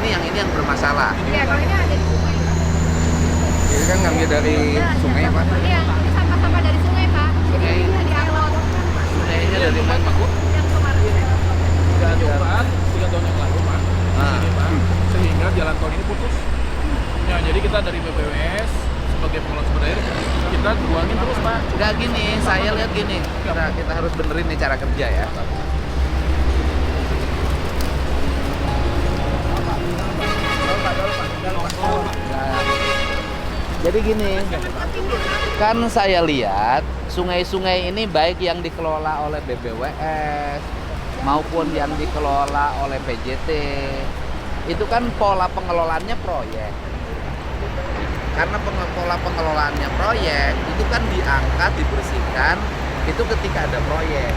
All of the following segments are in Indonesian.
yang ini yang bermasalah. Iya, kalau ini ada di sungai. Ini kan ngambil dari sungai, Pak. Iya, ini sampah-sampah dari sungai, Pak. Jadi Sungai. bisa diangkut. Sungainya dari mana, Pak? Yang kemarin. Ada cobaan 3 tahun yang lalu, Pak. Ah. Ini, Pak. Sehingga jalan tol ini putus. Ya, jadi kita dari BPWS sebagai pengelola sumber air kita buangin terus, Pak. Enggak gini, saya lihat gini. Kita harus benerin nih cara kerja ya. Jadi gini, kan saya lihat sungai-sungai ini baik yang dikelola oleh BBWS maupun yang dikelola oleh PJT, itu kan pola pengelolaannya proyek. Karena pola pengelolaannya proyek, itu kan diangkat, dibersihkan, itu ketika ada proyek.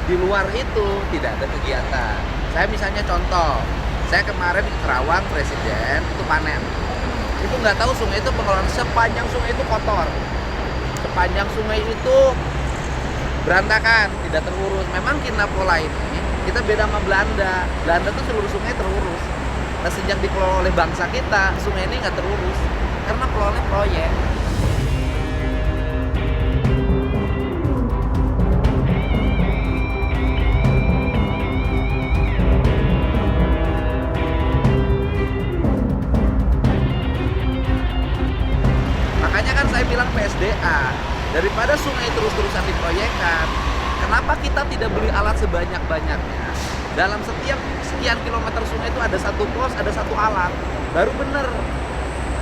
Di luar itu tidak ada kegiatan. Saya misalnya contoh, saya kemarin di Kerawang Presiden itu panen. Itu nggak tahu sungai itu pengelolaan, sepanjang sungai itu kotor, sepanjang sungai itu berantakan, tidak terurus. Memang kita pola ini kita beda sama Belanda. Belanda tuh seluruh sungai terurus. Nah, sejak dikelola oleh bangsa kita, sungai ini nggak terurus karena pengelola proyek. Makanya kan saya bilang PSDA, daripada sungai terus-terusan diproyekkan, kenapa kita tidak beli alat sebanyak-banyaknya? Dalam setiap sekian kilometer sungai itu ada satu pos, ada satu alat, baru bener.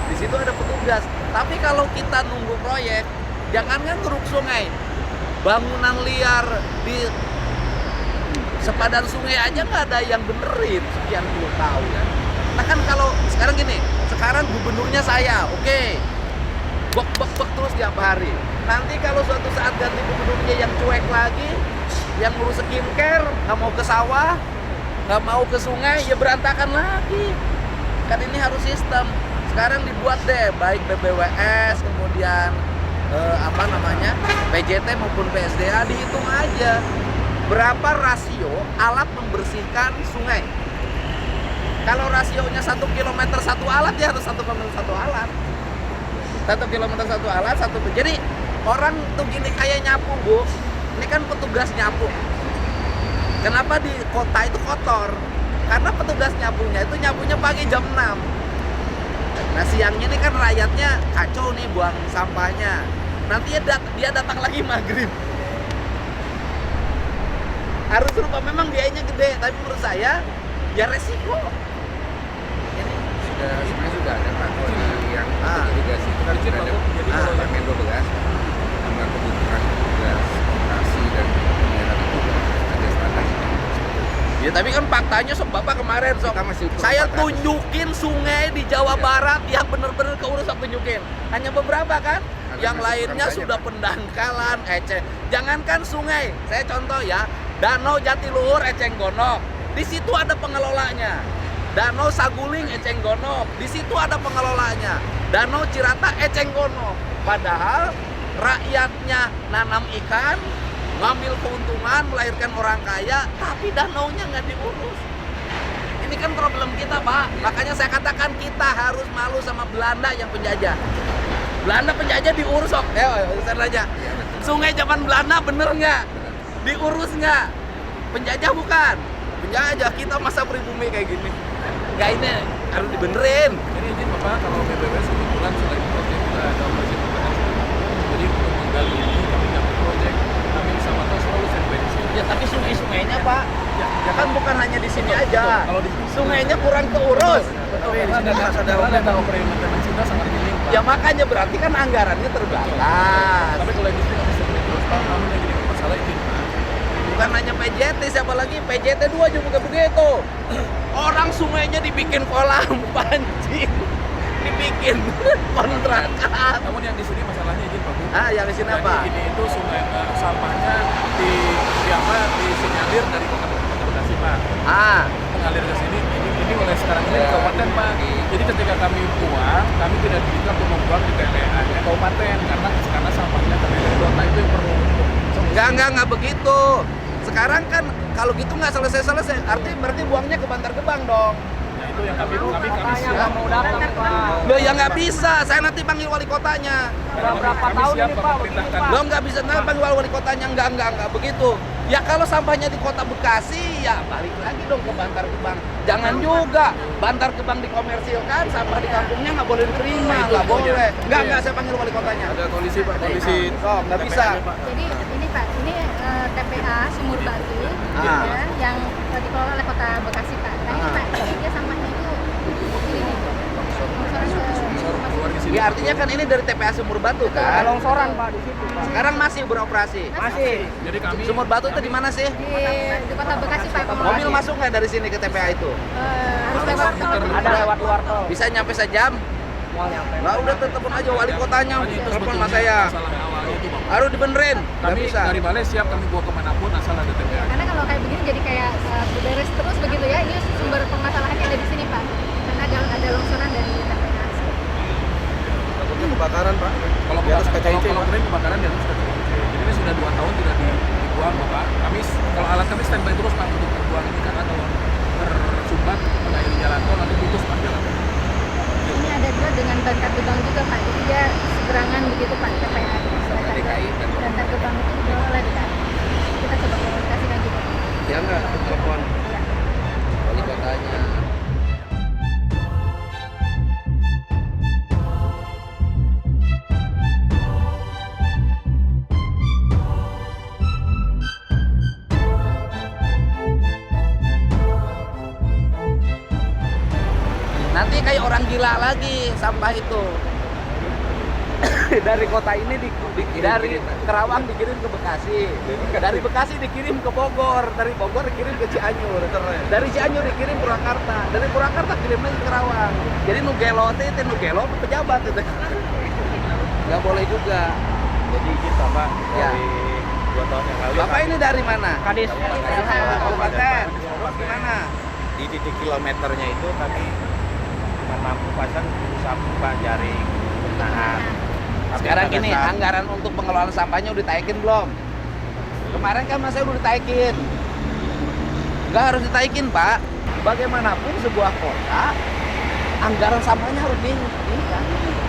Di situ ada petugas. Tapi kalau kita nunggu proyek, jangankan keruk sungai, bangunan liar di sepadan sungai aja nggak ada yang benerin sekian puluh tahun. Nah kan kalau sekarang gini, sekarang gubernurnya saya, oke. Bek terus tiap hari. Nanti kalau suatu saat ganti gubernurnya yang cuek lagi, yang ngurus skincare, nggak mau ke sawah, nggak mau ke sungai, ya berantakan lagi. Kan ini harus sistem. Sekarang dibuat deh, baik BBWS, kemudian PJT maupun PSDA, dihitung aja berapa rasio alat membersihkan sungai. Kalau rasionya 1 kilometer 1 alat, ya harus 1 kilometer 1 alat. 1 kilometer 1 alat, jadi orang tuh gini kayak nyapu, Bu. Ini kan petugas nyapu. Kenapa di kota itu kotor? Karena petugas nyapunya pagi jam 6. Nah siangnya ini kan rakyatnya kacau nih buang sampahnya. Nanti dia datang lagi maghrib. Harus lupa, memang biayanya gede, tapi menurut saya ya resiko. Ini sebenarnya sudah ada Pak yang irigasi itu kan sudah ada Permen 12 dengan kebutuhan tugas operasi dan pemeliharaan itu ada standarnya. Ya tapi kan faktanya Bapak kemarin saya tunjukin sungai di Jawa Barat yang benar-benar keurus, saya tunjukin. Hanya beberapa kan, yang lainnya sudah pendangkalan, eceng. Jangankan sungai, saya contoh ya, Danau Jatiluhur Ecenggonok, di situ ada pengelolanya. Danau Saguling Ecenggonok, di situ ada pengelolanya. Danau Cirata Ecenggonok. Padahal rakyatnya nanam ikan, ngambil keuntungan, melahirkan orang kaya, tapi danaunya nggak diurus. Ini kan problem kita, Pak. Makanya saya katakan kita harus malu sama Belanda yang penjajah. Belanda penjajah diurus kok. Saya nanya, sungai zaman Belanda bener nggak? Diurus nggak? Penjajah bukan? Penjajah, kita masa pribumi kayak gini. Nggak, ini harus dibenerin. Jadi izin Bapak, kalau BPWS kebetulan selain proyek kita ada operasi pertanian. Jadi untuk menggali ini kami dapat proyek, kami sama tahu selalu standby di sini. Ya tapi sungai-sungainya, Pak, ya kan bukan hanya di sini aja. Kalau di Sungainya kurang keurus. Tapi di sini ada operasi maintenance kita sangat minim, Pak. Ya makanya berarti kan anggarannya terbatas. Tapi kalau industri kami sendiri terus Pak, namun yang jadi masalah izin Pak. Bukan hanya PJT, siapa lagi? PJT 2 juga begitu. Orang sungainya dibikin kolam pancing, dibikin kontrakan. Namun yang di sini masalahnya izin Pak Bu. Yang di sini apa? Jadi ini itu sungai sampahnya disinyalir dari Kota Bekasi Pak. Mengalir ke sini. Ini mulai sekarang ini di kabupaten Pak. Jadi ketika kami buang, kami tidak diminta untuk membuang di TPA-nya kabupaten karena sampahnya terlalu kota, itu yang perlu. Enggak begitu. Sekarang kan kalau gitu nggak selesai. Berarti buangnya ke Bantar Gebang dong. Nah itu yang kami siap. Loh ya nggak bisa, saya nanti panggil wali kotanya. Berapa tahun ini Pak? Lo nggak bisa panggil wali kotanya, enggak begitu. Ya kalau sampahnya di kota Bekasi, ya balik lagi dong ke Bantar Gebang. Jangan juga Bantar Gebang dikomersilkan, sampah di kampungnya nggak boleh diterima, nggak boleh. Enggak, saya panggil wali kotanya. Ada polisi Pak, polisi. Oh, nggak bisa. Jadi ini Pak, ini TPA Sumur Batu Ah. ya, yang dikelola oleh Kota Bekasi Pak. Nah ini Pak, ini dia sampahnya itu ini nih, longsoran Keluar di sini. Ya artinya kan ini dari TPA Sumur Batu kan. Longsoran Pak di situ Pak. Sekarang masih beroperasi. Masih. Jadi kami Sumur Batu itu di mana sih? di Kota Bekasi Pak. Mobil masuk nggak dari sini ke TPA itu? Harus lewat tol. Ada lewat luar tol. Bisa nyampe sejam? Mau nyampe. Lah udah telepon aja wali kotanya, itu telepon sebetulnya sama saya. masalah awalnya itu Pak. Harus dibenerin. Nggak Kami bisa. dari balai siap kami bawa kemanapun asal ada TPA. Karena kalau kayak begini jadi kayak beres terus begitu ya. Ini sumber permasalahannya ada di sini Pak. Karena ada longsoran dari TPA. Takutnya kebakaran Pak. Kalau Di atas kaca hijau, Pak. kemarin kebakaran di atas kaca hijau. Jadi ini sudah 2 tahun tidak dibuang Bapak. Kalau alat kami standby terus Pak untuk membuang ini karena kalau tersumbat mengairi jalan tol nanti putus Pak jalan tol. Ini ada juga dengan Bantar Gebang juga Pak. Jadi dia seberangan begitu Pak TPA. DKI kan. Bantar Gebang itu dikelola oleh DKI. Kita coba komunikasikan juga. Ya nggak, telepon wali kotanya. Nanti kayak orang gila lagi sampah itu. Dari kota ini dari Kerawang dikirim ke Bekasi, dari Bekasi dikirim ke Bogor, dari Bogor dikirim ke Cianjur, dari Cianjur dikirim Purwakarta, dari Purwakarta kirim lagi ke Kerawang. Jadi nugelo pejabat itu. Nggak boleh juga. Jadi kita Pak Ya. dari 2 tahun yang lalu Bapak ini dari mana? Kadis. Kabupaten. Gimana? di titik kilometernya itu kami cuma mampu pasang sampah jaring penahan. Tapi Sekarang pada gini, saat- anggaran untuk pengelolaan sampahnya udah ditaikin belum? Kemarin kan masa udah ditaikin. Nggak harus ditaikin, Pak. Bagaimanapun sebuah kota, anggaran sampahnya harus ditingkatkan.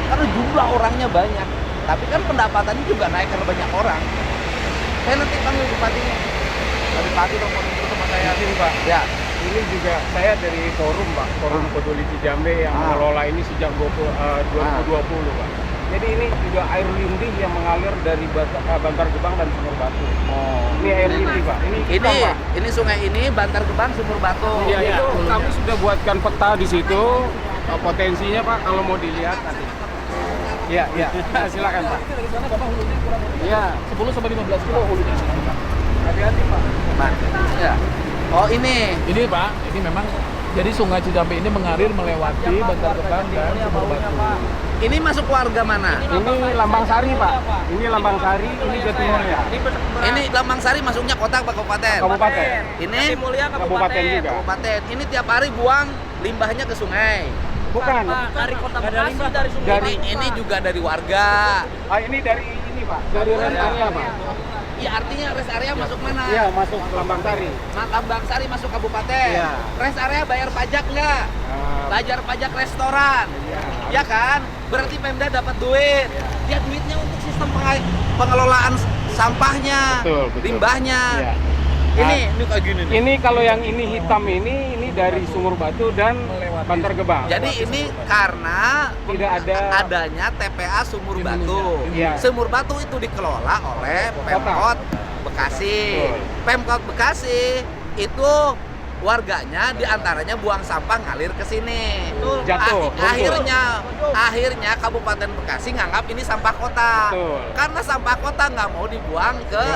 Karena jumlah orangnya banyak. Tapi kan pendapatannya juga naik karena banyak orang. Saya nanti panggil bupatinya. Tadi pagi telepon sama saya. Ini Pak, Ya, ini juga saya dari forum Pak, forum Peduli Cijambe yang mengelola ini sejak 2020 Pak. Jadi ini juga air lindih yang mengalir dari Bantar Gebang dan Sumur Batu. Ini air lindih Pak. Ini kita, Pak. ini sungai ini Bantar Gebang Sumur Batu. Iya, itu kami sudah buatkan peta di situ potensinya Pak kalau mau dilihat nanti. Iya, iya. Silakan Pak. Dari sana Bapak hulunya kurang lebih Iya. 10 sampai 15 kilo hulunya. Hati-hati Pak. Nah, ya. Oh ini. Ini Pak, ini memang jadi Sungai Cijambe ini mengalir melewati Bantar Gebang dan Sumur Batu. Ini masuk warga mana? Ini Lambang Sari Pak. Ini Lambang Sari, ini Jatimulya. Ini Lambang Sari masuknya kota apa kabupaten? Kabupaten. Ini Kabupaten juga. kabupaten. Ini tiap hari buang limbahnya ke sungai. Bukan. Dari Kota Bekasi dari Sungai. Dari Ini juga dari warga. ini dari ini Pak, dari rest area Pak. Ya artinya rest area masuk mana? Iya, masuk Lambang Sari. Lambang Sari masuk kabupaten. Iya. Rest area bayar pajak nggak? Bayar pajak restoran. Ya kan? Berarti Pemda dapat duit. Ya duitnya untuk sistem pengelolaan sampahnya, Betul, betul. limbahnya. Iya. Ini kayak gini nih. Ini kalau yang ini hitam ini dari Sumur Batu dan Bantar Gebang. Jadi ini karena Tidak ada- adanya TPA Sumur Batu. Iya. Sumur Batu itu dikelola oleh Pemkot Bekasi. Betul. Pemkot Bekasi itu warganya diantaranya buang sampah ngalir ke sini. Jatuh, runtuh. Akhirnya Kabupaten Bekasi nganggap ini sampah kota. Betul. Karena sampah kota nggak mau dibuang ke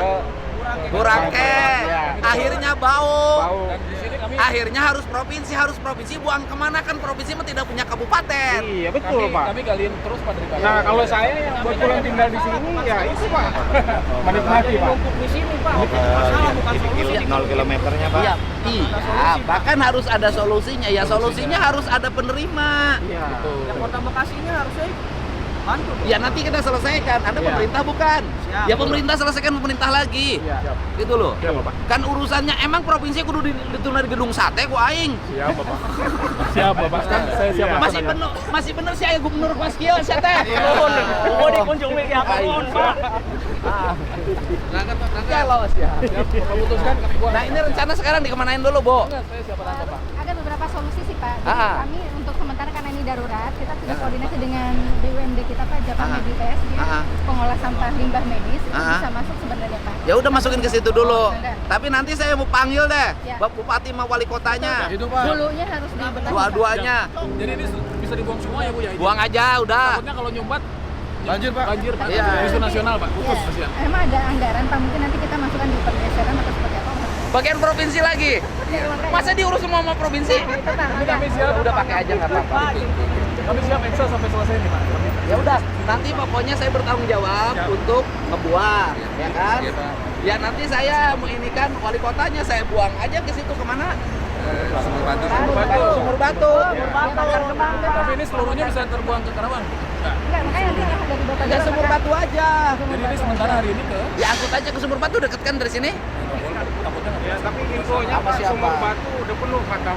Ke Burangkeng. Ya. Akhirnya bau. Dan di sini kami Akhirnya harus provinsi buang kemana kan provinsi mah tidak punya kabupaten. Iya, betul Pak. kami galiin terus Pak dari balai. Nah, kalau saya yang kebetulan tinggal di sini ya itu Pak. Menikmati Pak. Di sini Pak. Titik 0 kilometernya Pak. Iya, bahkan harus ada solusinya. Ya solusinya harus ada penerima. Iya. Ya Kota Bekasinya harusnya Bantu. Ya nanti kita selesaikan. Anda Iya. pemerintah bukan? Siap. Ya pemerintah selesaikan pemerintah lagi. Siap. Gitu loh. Siap, Bapak. Kan urusannya emang provinsi kudu ditunar gedung sate ku aing. Siap, Bapak. Siap, Bapak. Kan saya siap Masih laksanakan. bener, masih bener sih aya gubernur pas kieu sia teh. Oh, dikunjung lagi apa mohon, Pak. Kalau siap. Bapak putuskan Nah, ini rencana sekarang dikemanain dulu, Bo? saya siapa tanya Pak. Ada beberapa solusi sih Pak. Jadi kami untuk sementara karena ini darurat, kita sudah koordinasi dengan BUMD kita Pak, Japan Medipes, dia pengolah sampah limbah medis itu bisa masuk sebenarnya Pak. Ya udah masukin ke situ dulu. Benar. Tapi nanti saya mau panggil deh, Ya. Bapak Bupati sama wali kotanya. Itu Pak. Dulunya harus dibenahi. Dua-duanya. Jadi ini bisa dibuang semua ya Bu ya? Buang aja udah. Takutnya kalau nyumbat Banjir, Pak. Banjir Pak. Iya. Isu nasional Pak. Khusus Ya, kasihan. emang ada anggaran Pak, mungkin nanti kita masukkan di pergeseran atau seperti apa. Bagian provinsi lagi. Masa diurus semua sama provinsi? Itu Pak, Tapi kami siap. Udah pakai aja nggak apa-apa. Kami siap Excel sampai selesai nih Pak. Ya udah, nanti pokoknya saya bertanggung jawab untuk ngebuang, ya kan? Ya nanti saya menginginkan wali kotanya saya buang aja ke situ kemana? Sumur Batu. Sumur Batu. Tapi ini seluruhnya bisa terbuang ke Karawang? Enggak. Enggak, makanya nanti akan dari Bapak Ya Sumur Batu aja. Jadi ini sementara hari ini ke Diangkut aja ke Sumur Batu, deket kan dari sini? takutnya nggak Ya, bisa. tapi infonya Apa Pak, siapa? Sumur Batu udah penuh kata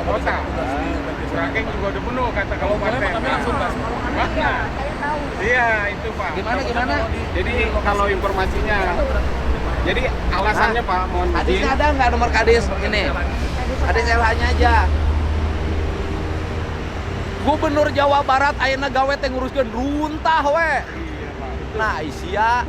kota. Burangkeng juga udah penuh kata Kalau boleh kabupaten. kami langsung gas. Mana? saya tahu. Iya, itu Pak. Gimana? Jadi kalau informasinya, jadi alasannya Pak, mohon izin. Kadisnya ada nggak nomor kadis ini? Kadis LH-nya aja. Gubernur Jawa Barat ayeuna gawe teh nguruskeun runtah we. Nah, isia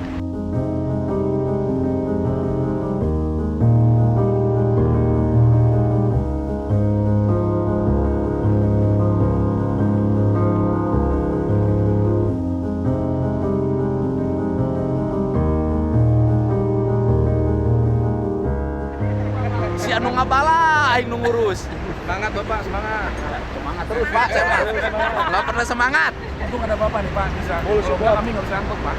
si anu ngabala aing nu ngurus. Semangat Bapak, semangat. Semangat terus, Pak. Saya mah nggak pernah semangat. Untung ada Bapak nih Pak bisa. Kalau enggak kami nggak bisa angkut Pak.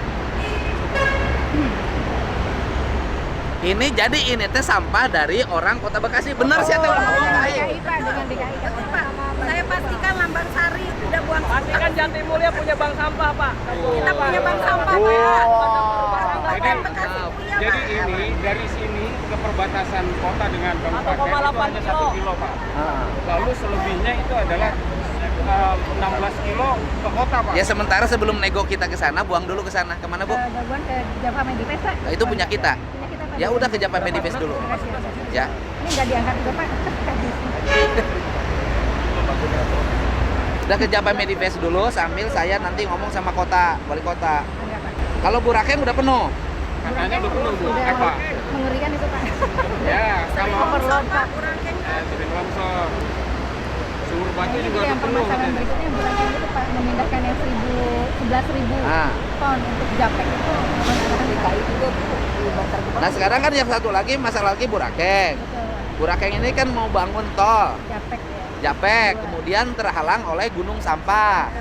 Ini jadi ini teh sampah dari orang Kota Bekasi. Bener sih teh orang ngomong aing. DKI Pak, dengan DKI. Pak, saya pastikan Lambang Sari udah buang Pastikan Jatimulya punya bank sampah, Pak. kita punya bank sampah Oh. Pak. Jadi, Bekasi punya jadi Pak. ini dari sini ke perbatasan kota dengan kabupaten 1,8 itu hanya 1 kilo Pak. Lalu selebihnya itu adalah 16 kilo ke kota Pak. Ya sementara sebelum nego kita ke sana, buang dulu ke sana. Kemana Bu? Gabungan ke Java Medipes Pak. Nah, itu punya kita. Punya kita Pak. Ya udah ke Japa Medipes dulu. Ya. Ini nggak diangkat juga Pak. Udah ke Japa Medipes dulu sambil saya nanti ngomong sama kota, wali kota. Enggak Pak. Kalau Burangkeng udah penuh. Katanya udah penuh Bu. Udah Pak. mengerikan itu Pak. Ya, kalau Overload Pak. sering longsor. Sumur Batu Ini juga yang udah penuh. permasalahan berikutnya yang Burangkeng itu Pak memindahkan yang 11.000 Ah. ton untuk Japek itu. DKI juga dibakar. Nah sekarang kan yang satu lagi masalah lagi Burangkeng. Betul. Burangkeng ini kan mau bangun tol Japek ya. Japek, kemudian terhalang oleh gunung sampah.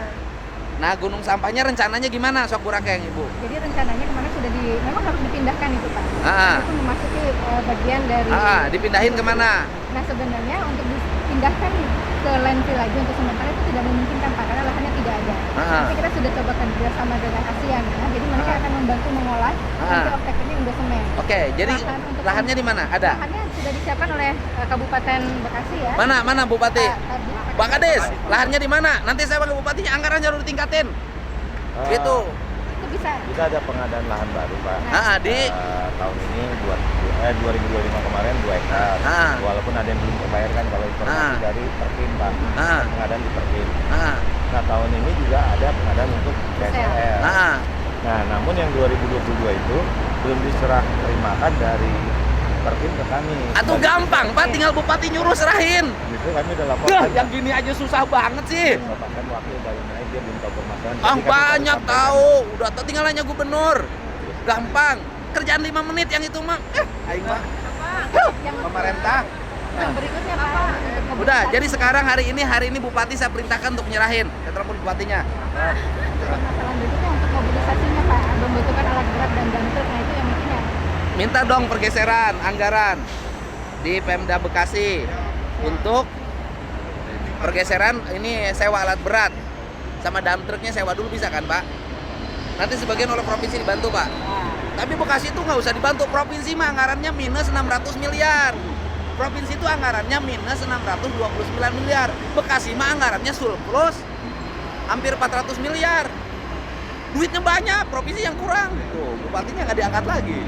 Nah gunung sampahnya rencananya gimana sok Burangkeng Ibu? Jadi rencananya kemarin sudah memang harus dipindahkan itu Pak. Ah. Itu memasuki bagian dari. Dipindahin kemana? Nah sebenarnya untuk dipindahkan ke landfill lagi untuk sementara itu tidak memungkinkan Pak karena lahannya tidak ada. Tapi kita sudah coba kerjasama dengan ASEAN ya. Jadi mereka akan membantu mengolah nanti off-takernya untuk semen. Oke, jadi lahannya di mana? Ada? Lahannya sudah disiapkan oleh Kabupaten Bekasi ya. Mana Bupati? Tadi. Bang Kades, lahannya di mana? Nanti saya panggil bupatinya, anggarannya harus ditingkatin. Gitu. Itu bisa. Kita ada pengadaan lahan baru Pak. Di Tahun ini 2025 kemarin 2 hektar. Walaupun ada yang belum terbayarkan kalau informasi dari Perkim Pak. Pengadaan di Perkim. Nah tahun ini juga ada pengadaan untuk PSL. Nah namun yang 2022 itu belum diserah terimakan dari Perkim ke kami. Atuh gampang Pak, tinggal bupati nyuruh serahin. Itu kami udah Dah, laporkan. yang gini aja susah banget sih. Bahkan wakil baru naik dia belum tahu permasalahan. Ah Jadi kami banyak baru tahu, udah tinggal nanya gubernur. Gampang. Kerjaan 5 menit yang itu mah. Aing mah. Yang Pemerintah. yang berikutnya Pak. untuk Udah, Kabupaten. jadi sekarang hari ini bupati saya perintahkan untuk nyerahin. Saya telepon bupatinya. Masalah berikutnya untuk mobilisasinya Pak, membutuhkan alat berat dan dump truck, nah itu yang mungkin ya. Minta dong pergeseran anggaran di Pemda Bekasi untuk pergeseran ini sewa alat berat sama dump truknya sewa dulu bisa kan Pak? Nanti sebagian oleh provinsi dibantu, Pak. Tapi Bekasi itu nggak usah dibantu. Provinsi mah anggarannya minus 600 miliar. Provinsi itu anggarannya minus 629 miliar. Bekasi mah anggarannya surplus hampir 400 miliar. Duitnya banyak, provinsi yang kurang. Tuh, bupatinya nggak diangkat lagi.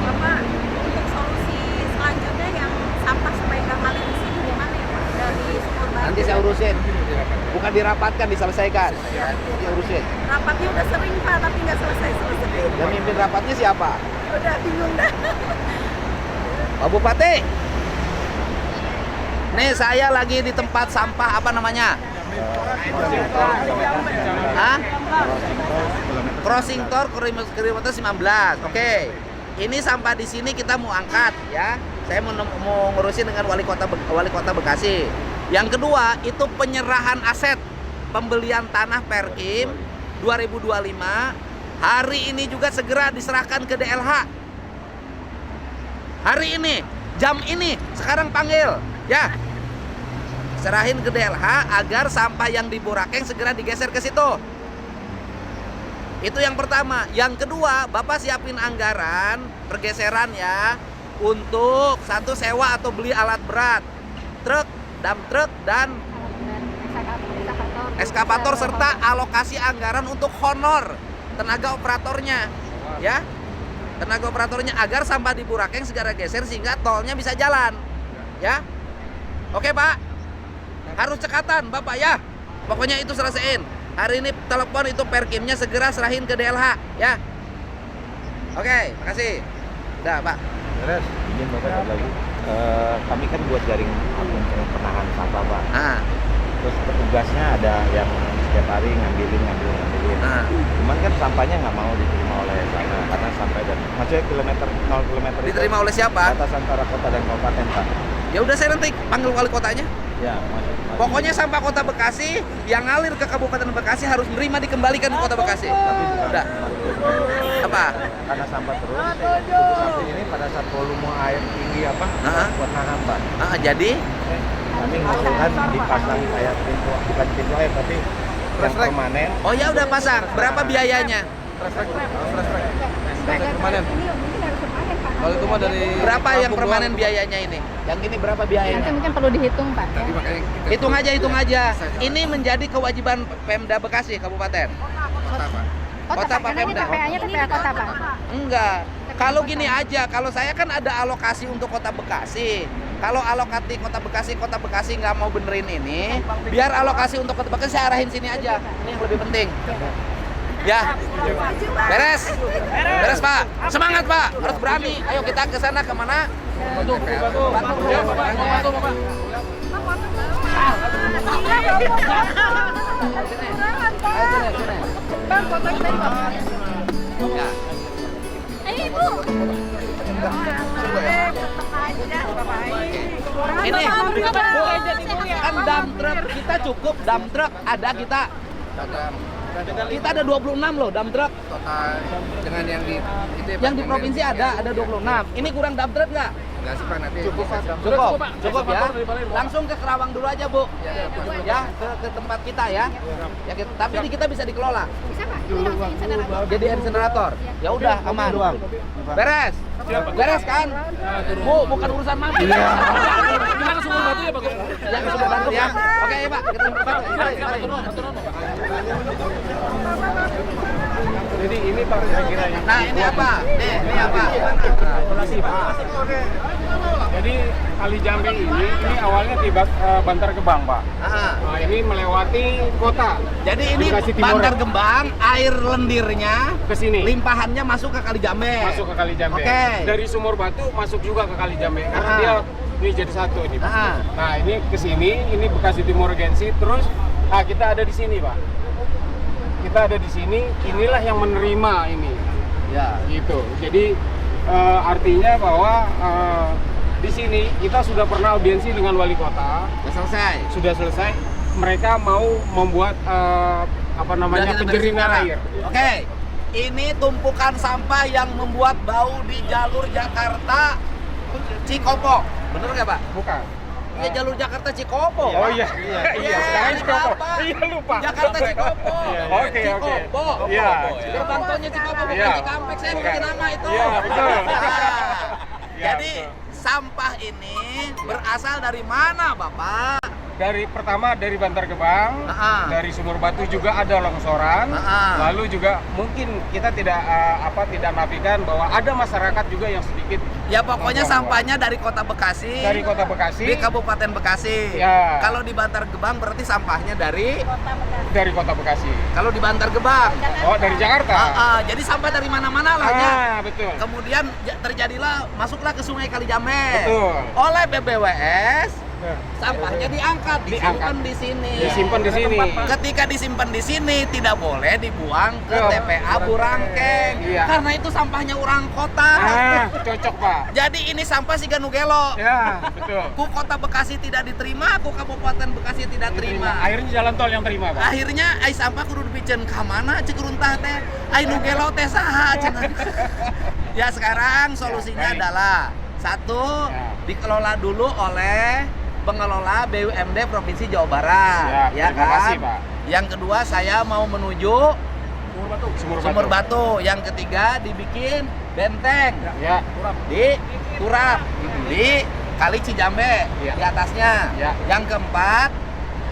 Bapak, untuk solusi selanjutnya yang sampah supaya nggak ngalir di sini gimana ya Pak? Dari Sumur Batu. Nanti saya urusin. Bukan dirapatkan, diselesaikan. Nanti urusin. Rapatnya udah sering Pak, tapi nggak selesai-selesai. Dan mimpin rapatnya siapa? Udah bingung dah. Pak Bupati. Nih saya lagi di tempat sampah apa namanya? Hah? Crossing Tor kilometer 19. Oke. Ini sampah di sini kita mau angkat ya. Saya mau ngurusin dengan wali kota Bekasi. Yang kedua itu penyerahan aset pembelian tanah Perkim 2025. Hari ini juga segera diserahkan ke DLH. Hari ini, jam ini, sekarang panggil, ya. Serahin ke DLH agar sampah yang di Burakeng segera digeser ke situ. Itu yang pertama. Yang kedua, Bapak siapin anggaran pergeseran ya untuk satu sewa atau beli alat berat, truk, dump truk dan eskavator serta alokasi anggaran untuk honor tenaga operatornya, ya. Tenaga operatornya agar sampah di Burakeng segera geser sehingga tolnya bisa jalan, ya. Oke Pak, harus cekatan Bapak ya. Pokoknya itu selesaiin. Hari ini telepon itu Perkimnya segera serahin ke DLH ya. Oke, makasih. Udah Pak. Beres. Izin Bapak satu lagi. Kami kan buat jaring penahan sampah Pak. Terus petugasnya ada yang setiap hari ngambilin. Cuman kan sampahnya nggak mau diterima oleh sana karena sampai dan maksudnya 0 kilometer Diterima oleh siapa? batas antara kota dan kabupaten Pak. Ya udah saya nanti panggil wali kotanya. Ya, Pokoknya sampah kota Bekasi yang ngalir ke Kabupaten Bekasi harus menerima dikembalikan ke kota Bekasi. Udah. Apa? Karena sampah terus. Sampah ini pada saat volume air tinggi buat nahan Pak. Jadi Kami ngusulkan dipasang kayak pintu, bukan pintu air tapi yang permanen. oh ya udah pasang. Berapa biayanya? Permanen. Kalau itu mah dari Berapa yang permanen biayanya ini? Yang ini berapa Nanti biayanya? mungkin perlu dihitung Pak. Tadi makanya kita Hitung aja. Ini menjadi kewajiban Pemda Bekasi Kabupaten. Kota Pak Karena ini Pemda. TPA-nya TPA kota Pak. Enggak. Kalau gini aja, kalau saya kan ada alokasi untuk Kota Bekasi. Kalau alokasi Kota Bekasi nggak mau benerin ini, biar alokasi untuk Kota Bekasi saya arahin sini aja. Ini yang lebih penting. Ya, beres Pak. Semangat Pak, harus berani. Ayo kita ke sana kemana? bantu Bapak. Bang, fotonya tadi Bang. Ya. Ini kan dump truck kita cukup, dump truck ada kita. Kita ada 26 loh dump truck. Total dengan yang di itu ya, Yang di provinsi ada 26. Ini kurang dump truck nggak? Enggak sih Pak, nanti Cukup ya. Langsung ke Kerawang dulu aja Bu. Ya, ke tempat kita ya. Ya, tapi di kita bisa dikelola. Bisa Pak? Ini langsung insenerator. Jadi insenerator. Ya udah aman. Beres. Beres kan? Bu, bukan urusan mami. gimana Sumur Batu ya Pak? Ya, Sumur Batu ya. Oke, ya Pak. Kita berbantu. Mari. Jadi ini Pak kira-kira yang Nah, ini apa? Ini apa? Jadi Kali Jambe ini awalnya di Bantar Gebang Pak. Nah, ini melewati kota. Jadi ini Bekasi Timur. Bantar Gebang, air lendirnya Ke sini. limpahannya masuk ke Kali Jambe. Masuk ke Kali Jambe. Oke. Dari Sumur Batu masuk juga ke Kali Jambe karena dia ini jadi satu ini Pak. Nah, ini ke sini, ini Bekasi Timur Regensi, terus kita ada di sini Pak. Kita ada di sini, inilah yang menerima ini. Ya. Gitu. Jadi artinya bahwa di sini kita sudah pernah audiensi dengan wali kota, sudah selesai. Mereka mau membuat penjeringan air. Oke. Ini tumpukan sampah yang membuat bau di jalur Jakarta Cikopo. Bener nggak Pak? Bukan. Iya jalur Jakarta Cikopo. Oh iya, Iya, sekarang ini Cikopo. apa? Iya lupa. Jakarta Cikopo. Oke. Cikopo. Iya. Gerbang tolnya Cikopo bukan Iya. Cikampek. Saya Bukan. bikin nama itu. Iya, betul. Nah, Jadi sampah ini berasal dari mana, Bapak? Pertama dari Bantar Gebang, dari Sumur Batu juga ada longsoran. Lalu juga mungkin kita tidak nafikan bahwa ada masyarakat juga yang sedikit. Ya pokoknya sampahnya dari Kota Bekasi. Dari Kota Bekasi. Di Kabupaten Bekasi. Ya. Kalau di Bantar Gebang berarti sampahnya dari Dari Kota Bekasi. Kalau di Bantar Gebang. Oh, dari Jakarta. Jadi sampah dari mana-mana lah ya. Betul. Kemudian terjadilah masuklah ke Sungai Kalijambe. Betul. Oleh BBWS sampahnya diangkat, disimpan di sini. Disimpan di sini. Ketika disimpan di sini tidak boleh dibuang ke TPA Burangkeng. Iya. Karena itu sampahnya orang kota. Cocok, Pak. Jadi ini sampah si Ganugelo. Ya, betul. Ku Kota Bekasi tidak diterima, ku Kabupaten Bekasi tidak terima. Akhirnya jalan tol yang terima, Pak. Akhirnya ai sampah kudu dipikeun ka mana cek runtah teh. Ai nu gelo teh saha cenah. Ya sekarang solusinya adalah satu, dikelola dulu oleh pengelola BUMD Provinsi Jawa Barat. Ya, terima kasih, Pak. Yang kedua saya mau menuju Sumur Batu. Yang ketiga dibikin benteng. Ya. Di Turap, di Kali Cijambe, Ya. di atasnya. Ya. Yang keempat,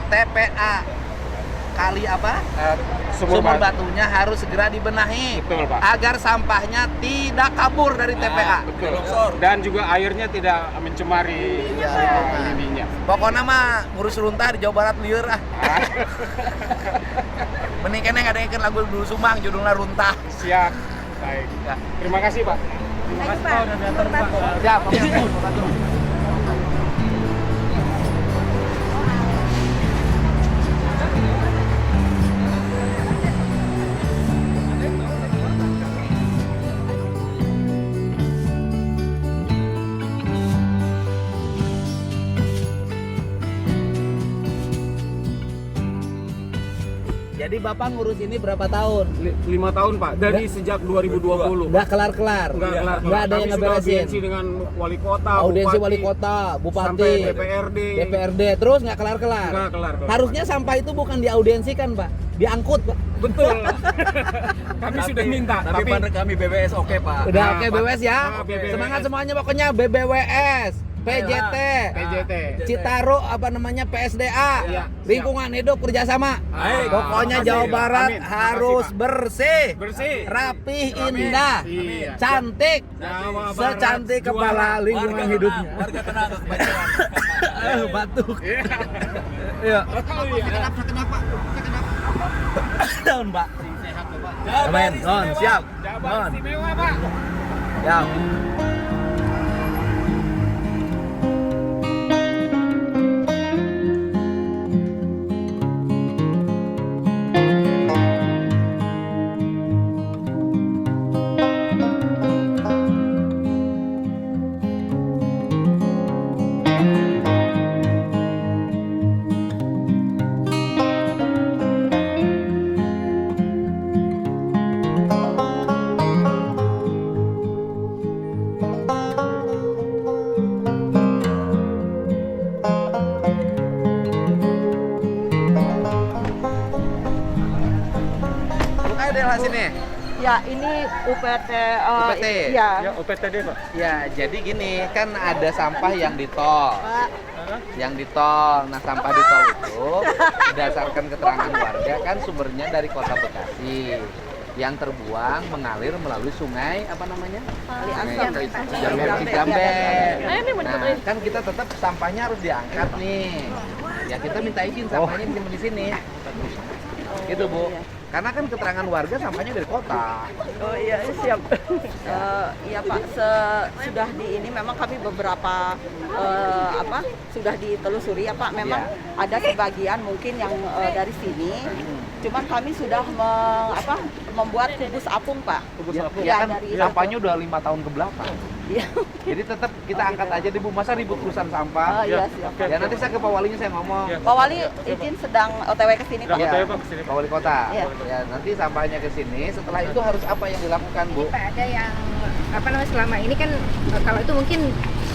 TPA Kali apa? Sumur Batunya harus segera dibenahi. Betul, Pak. Agar sampahnya tidak kabur dari TPA. Betul. Dan juga airnya tidak mencemari ininya. Pokoknya mah ngurus runtah di Jawa Barat lieur ah. Mending kene ngadengkeun lagu Dulu Sumang judulnya Runtah. Siap. Baik. Terima kasih, Pak. Terima kasih Pak. Siap. Jadi Bapak ngurus ini berapa tahun? 5 tahun, Pak. Dari sejak 2020. Nggak kelar-kelar? Nggak ada yang ngeberesin? Audiensi dengan wali kota, Audiensi bupati, wali kota, bupati, sampai DPRD. Terus nggak kelar-kelar? Nggak kelar. Harusnya sampah itu bukan diaudiensikan, Pak, diangkut, Pak. Betul. Kami sudah minta, Tapi pada kami BBS oke, Pak. Udah Nah, oke BBWS ya. BBWS. Semangat semuanya pokoknya BBWS, PJT, PJT. Citaro apa namanya PSDA, Iya, lingkungan hidup kerjasama. Baik. Pokoknya Makasih. Jawa Barat Amin. Makasih, harus Pak. bersih, Bersih. rapih, indah, Iya. cantik, Jawa Barat secantik juara. kepala lingkungan Warga hidupnya. tenang, warga tenang kebanyakan. Batuk. Iya. Iya. Kenapa? Daun, Pak. Amin. Don, siap. Jabar Don. istimewa, Pak. Siap. Buka deh lah sini. Ya, ini UPT. UPT. Ya. Ya, UPTD, Pak. Ya, jadi gini, kan ada sampah yang di tol. Yang di tol. Nah, sampah di tol itu berdasarkan keterangan warga kan sumbernya dari Kota Bekasi. Yang terbuang mengalir melalui sungai apa namanya? Cijambe. Nah, kan kita tetap sampahnya harus diangkat nih. Ya kita minta izin sampahnya disimpan di sini. Gitu, Bu. Karena kan keterangan warga sampahnya dari kota. Oh iya, siap. Iya Pak, sudah di ini memang kami beberapa sudah ditelusuri ya Pak. Memang ada sebagian mungkin yang dari sini. Cuman kami sudah membuat kubus apung Pak. Kubus apung. Ya, Ya kan dari sampahnya udah 5 tahun ke belakang. Iya. Jadi tetap kita angkat aja di Bu. Masa ribut urusan sampah? Oh iya, siap. Ya nanti saya ke Pak Walinya saya ngomong. Pak Wali izin sedang OTW ke sini Pak. Ya, OTW, Pak, kesini, Pak. Pak Wali Kota. Iya. Ya nanti sampahnya ke sini. Setelah itu harus apa yang dilakukan, Bu? Pak, ada yang apa namanya selama ini kan kalau itu mungkin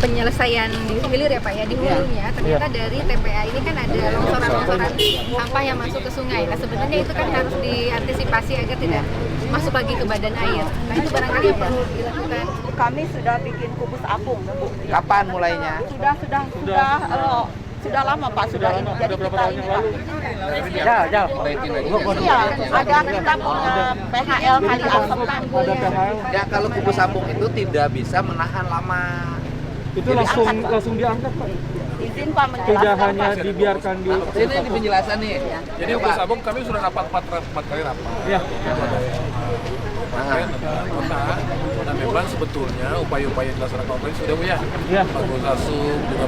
penyelesaian di hilir ya Pak ya, di hulunya ternyata dari TPA ini kan ada longsoran-longsoran sampah yang masuk ke sungai. Nah sebenarnya itu kan harus diantisipasi agar tidak masuk lagi ke badan air. Nah itu barangkali yang perlu dilakukan. Kami sudah bikin kubus apung, Bu. Kapan mulainya? Sudah lama Pak, sudah ini. Jadi kita ini Pak. Jauh. Iya, ada kita punya PHL kali aseman. Ya kalau kubus apung itu tidak bisa menahan lama. Itu langsung diangkat Pak. Izin Pak menjelaskan. Tidak hanya Pak. dibiarkan di. Ini di penjelasan nih. Jadi untuk sabung kami sudah dapat 4 kali rapat. Iya. Nah, memang sebetulnya upaya-upaya yang dilaksanakan pemerintah sudah Bu ya. Iya. Bagus langsung juga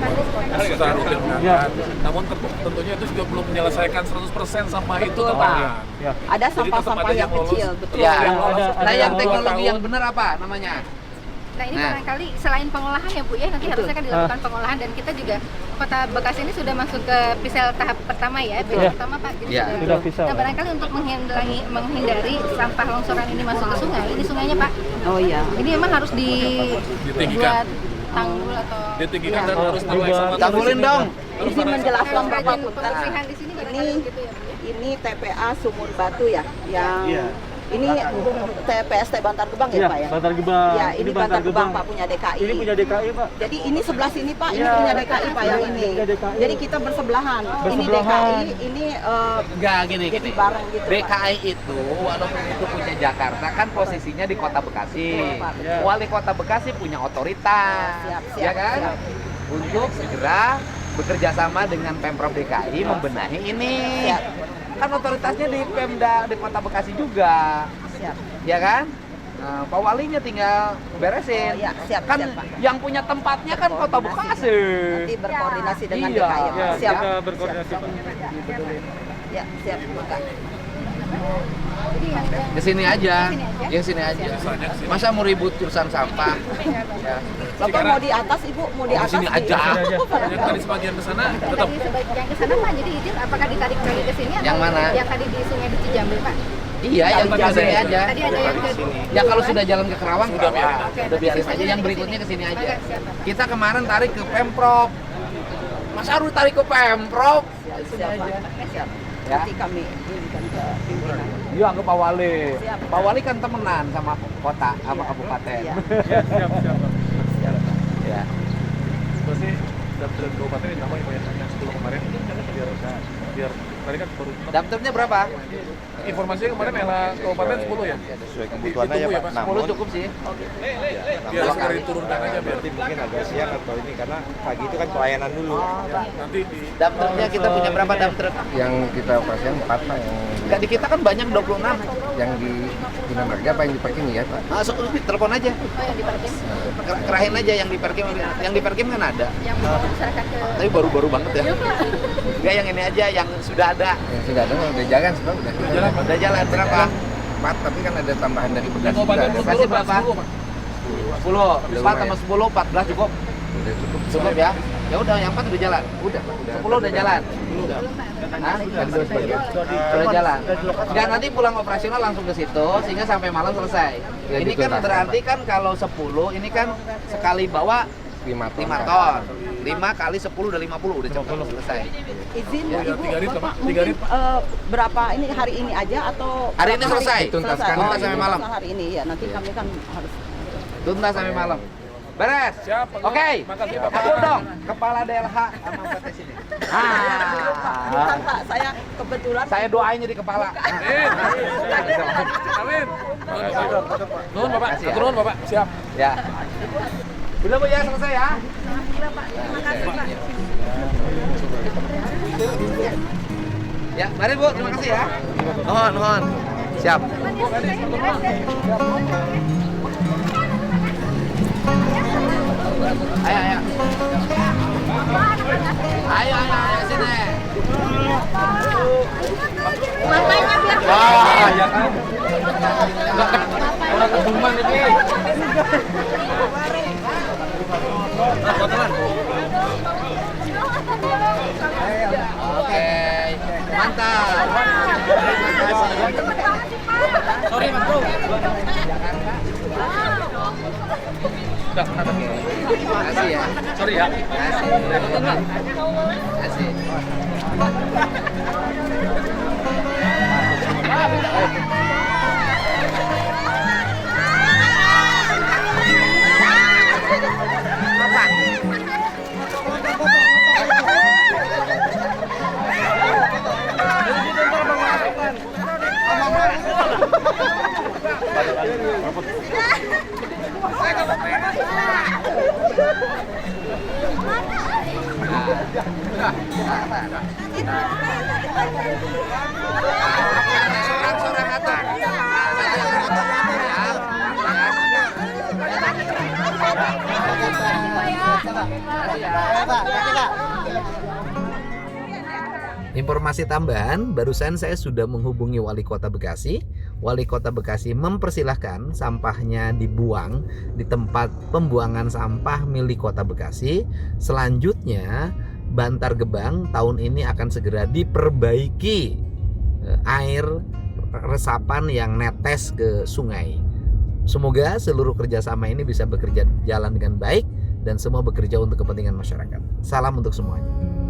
secara rutin mengangkat. Namun tentunya itu juga belum menyelesaikan 100% sampah itu teman. Iya. Ada sampah-sampah yang kecil, betul. Ya. Yang ada- Nah yang ada teknologi tahun. yang benar apa namanya? Nah ini Nah. barangkali selain pengolahan ya Bu ya, nanti harusnya kan dilakukan pengolahan dan kita juga Kota Bekasi ini sudah masuk ke pisel tahap pertama ya, Iya. pertama Pak. Jadi Iya. Sudah pisau. Nah barangkali untuk menghindari sampah longsoran ini masuk ke sungai, ini sungainya Pak. Oh iya. Ini memang harus Ditinggikan. dibuat tanggul atau Ditinggikan ya. dan harus tahu sama Tanggulin dong. Izin menjelaskan Bapak Rajin Punten. pembersihan di sini barangkali gitu ya Bu ya. Ini TPA Sumur Batu ya, yang Iya. ini TPST Bantar Gebang ya Iya, Pak ya? Bantar Gebang. Ya, ini Bantar Gebang Pak punya DKI. Ini punya DKI Pak. Jadi ini sebelah sini Pak, ini Iya. punya DKI Pak yang ini. Punya DKI. Jadi kita bersebelahan. Ini Bersebelahan. DKI, ini Enggak gini. jadi bareng gitu. Pak. DKI itu walaupun itu punya Jakarta kan posisinya di Kota Bekasi. Iya. Wali Kota Bekasi punya otoritas, Siap, ya siap, kan? siap. Untuk segera bekerja sama dengan Pemprov DKI membenahi ini. Siap. Kan otoritasnya di Pemda di Kota Bekasi juga, Siap. ya kan? Nah, Pak Walinya tinggal beresin. Oh, ya, siap, kan siap, Pak. yang punya tempatnya kan Kota Bekasi. Nanti berkoordinasi dengan Iya. DKI. Ya, Siap. kita berkoordinasi Pak. Ya, siap. Maka. Jadi yang Ke sini aja. Ke sini aja? Yang sini aja. Sisanya ke sini. Masa mau ribut urusan sampah? Ya. Bapak mau di atas, Ibu mau di Mau atas? sini aja. Yang tadi sebagian ke sana tetap yang ke sana Pak, jadi izin apakah ditarik lagi ke sini atau Yang mana? yang tadi di sungai di Cijambe Pak? Iya, yang ke sini aja. Tadi ada yang ke Ya kalau sudah jalan ke Kerawang, Udah biarin Kerawang. Udah biarin aja. Yang berikutnya ke sini aja. Oke, siap, Pak. Kita kemarin tarik ke Pemprov. Masa harus tarik ke Pemprov? Siap, Pak. Siap. Ya. Nanti kami berikan ke pimpinan. Iya ke Pak Wali. Siap. Pak Wali kan temenan sama kota, sama kabupaten. Iya. Ya, siap, siap Pak. Ya. terus sih dari kabupaten ini nama yang 10 kemarin biar tadi kan baru Daftarnya berapa? informasinya kemarin era kabupaten 10 ya. Sesuai kebutuhannya ya Ditunggu ya, Pak. Pak. 10 cukup sih. Biar sekali turunkan aja biar Berarti mungkin agak siang atau ini karena pagi itu kan pelayanan dulu. nanti di Daftarnya kita punya berapa daftar? Yang kita operasikan 4 Pak, Enggak di kita kan banyak 26. yang di Bina Marga apa yang di parking ya Pak? Masuk telepon aja. Oh yang di parkir, Kerahin aja yang di parkim. Yang di parkim kan ada. yang membawa masyarakat ke Tapi baru-baru banget ya. Iya, Pak. Enggak yang ini aja yang sudah ada. Yang sudah ada udah jalan sebab udah kita jalan, Udah jalan berapa? 4 tapi kan ada tambahan dari di Bekasi kabupaten juga. Bekasi 10 berapa? 10 Pak. 10. 4 sama 10, 14 cukup. Udah cukup. Cukup ya. Ya udah yang 4 udah jalan. Udah Pak, udah. 10 udah jalan. Hah? Tadi dua sebagian. Udah jalan. Dan nanti pulang operasional langsung ke situ sehingga sampai malam selesai. Ya, Ini kan dituntaskan, berarti kan kalau 10 ini kan sekali bawa 5 ton. 5 ton. 5 kali 10 udah 50 udah cepet selesai. Izin Ya, Ibu, 3 rit, Pak. 3 mungkin rit. berapa ini hari ini aja atau Hari ini berapa selesai. Tuntaskan. Tuntas sampai malam. Hari ini ya, nanti kami kan harus Tuntas sampai malam. Beres. Siap, Pak. Oke. Makasih, Bapak. Kabur dong. Kepala DLH sama PT sini. bukan Pak, saya kebetulan Saya doain jadi kepala. Amin. Nuhun Bapak, Makasih ya. turun Bapak. Siap. Ya. Udah Bu ya selesai ya. Ya, mari Bu, terima kasih ya. Nuhun, nuhun. Siap. Ayo, ayo. Ayo, ayo, ayo sini. matanya biar Wah, ya kan. Udah kebuman ini. Oke, mantap. Sorry, Mas Bro. Udah, oke. Makasih ya. Sorry ya. Makasih. Seorang atas. Informasi tambahan, barusan saya sudah menghubungi Wali Kota Bekasi. Wali Kota Bekasi mempersilahkan sampahnya dibuang di tempat pembuangan sampah milik Kota Bekasi. Selanjutnya, Bantar Gebang tahun ini akan segera diperbaiki air resapan yang netes ke sungai. Semoga seluruh kerjasama ini bisa bekerja jalan dengan baik dan semua bekerja untuk kepentingan masyarakat. Salam untuk semuanya.